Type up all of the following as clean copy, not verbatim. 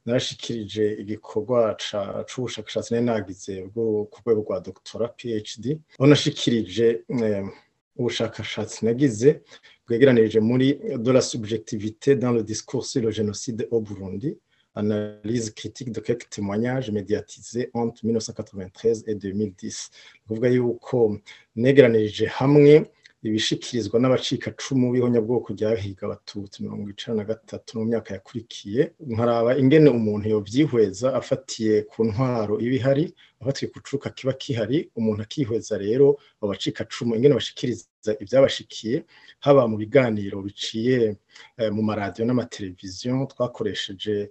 narashikirije igikorwa c'ubushakashatsi nari nagize bwo ku rwego rwa doctorat PhD, aho nashikirije ubushakashatsi nagize bwegeranirije muri de la subjectivité dans le discours sur le génocide au Burundi, analyse critique de quelques témoignages médiatisés entre 1993 et 2010. Kuvuga yuko negeranirije hamwe ibishikirizwa n'abacikacumu b'ihonyabwoko ryahiga abatutsi 1993 mu myaka yakurikiye, nkaraba ingene umuntu yovyihweza afatiye ku ntwaro ibihari, afatiye ku cuka kiba kihari, umuntu akihweza rero abo bacikacumu ingene bashikiriza ivyabashikiye, haba mu biganiro biciye mu maradiyo n'amateleviziyo. Twakoresheje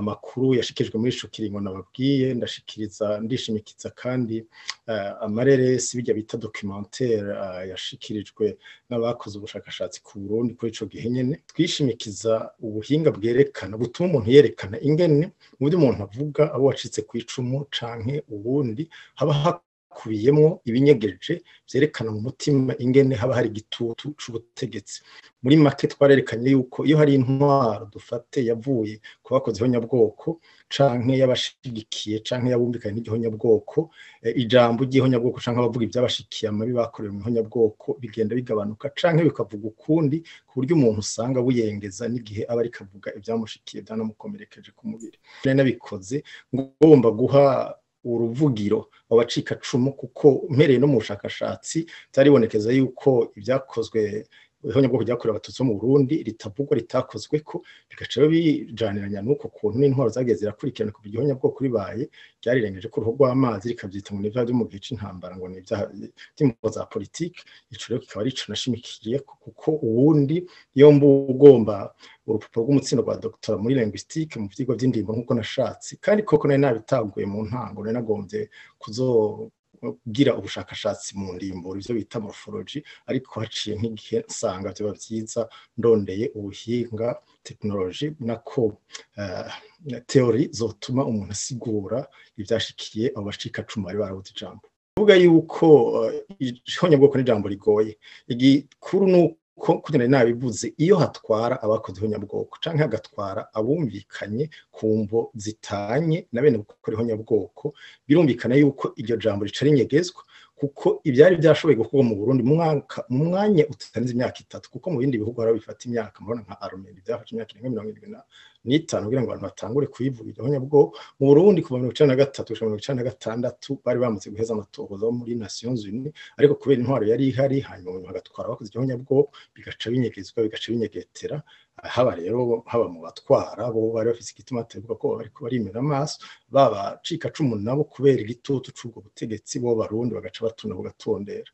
amakuru yashikijwe muri ico kiringo nababwiye, ndishimikiza kandi amareresi bijya bita documentaire yashikirijwe n'abakoze ubushakashatsi ku Burundi kuri ico gihe nyene. Twishimikiza ubuhinga bwerekana butuma umuntu yerekana ingene mu byo umuntu avuga abo wacitse ku icumu canke ubundi haba hakubiyemwo ibinyegeje vyerekana mu mutima ingene haba hari igitutu c'ubutegetsi. Muri make twarerekanye yuko iyo hari intwaro dufate yavuye ku bakoze ihonyabwoko canke y'abashigikiye canke yabumvikanye n'igihonyabwoko, ijambo ry'ihonyabwoko canke abavuga ivyabashikiye amabi bakorewe mu ihonyabwoko bigenda bigabanuka canke bikavuga ukundi, ku buryo umuntu usanga buyengeza n'igihe aba ariko avuga ivyamushikiye vyanamukomerekeje ku mubiri. Nabikoze ngomba guha uruvugiro abacikacumu, kuko mpereye no mu bushakashatsi byaribonekeza yuko ibyakozwe ihonyabwoko ryakorewe abatutsi mu Burundi ritavugwa, ritakozweko, bigaca bijaniranya n'uko kuntu n'intwaro zagiye zirakurikirana kuva igihonyabwoko ribaye ryarirengeje ko uruhu rw'amazi rikavyita ngo n'ivyaha vyo mu gihe c'intambara, ngo n'ivyaha vy'imvo za politike. Ico rero kikaba ari ico nashimikiye, kuko ubundi iyo ugomba urupapuro rw'umutsindo rwa doctorat muri linguistique mu vyigwa vy'indimo nk'uko nashatse, kandi koko nari nabitaguye mu ntango, nari nagombye kuzogira ubushakashatsi mu ndimbo ivyo bita morphology, ariko haciye nk'igihe nsanga vyoba vyiza ndondeye ubuhinga technology nako theory zotuma umuntu asigura ivyashikiye abo bacikacumu bari barabuze ijambo. Kuvuga yuko ihonyabwoko n'ijambo rigoye, igikuru nuko kugira nabivuze, iyo hatwara abakoze ihonyabwoko canke hagatwara abumvikanye ku mvo zitanye na bene gukora ihonyabwoko, birumvikana yuko iryo jambo rica rinyegezwa, kuko ibyari byashoboye gukorwa mu Burundi mu mwanya utarenze imyaka 3, kuko mu bindi bihugu bifata imyaka, murabona nka Armenia byafashe imyaka 75 kugira ngo abantu batangure kuyivuga ihonyabwoko. Mu Burundi kuva 1993 gushika 1996 bari bamaze guheza amatohoza muri Nations Unies, ariko kubera intwaro yari ihari, hanyuma bagatwara abakoze ihonyabwoko bigaca binyegezwa, bigaca binyegetera. Haba mu batwara bo bari bafise igituma atavuga ko bariko barimera amaso, baba cikacumu nabo kubera igitutu c'ubwo butegetsi bo Barundi bagaca batuna bugatondera.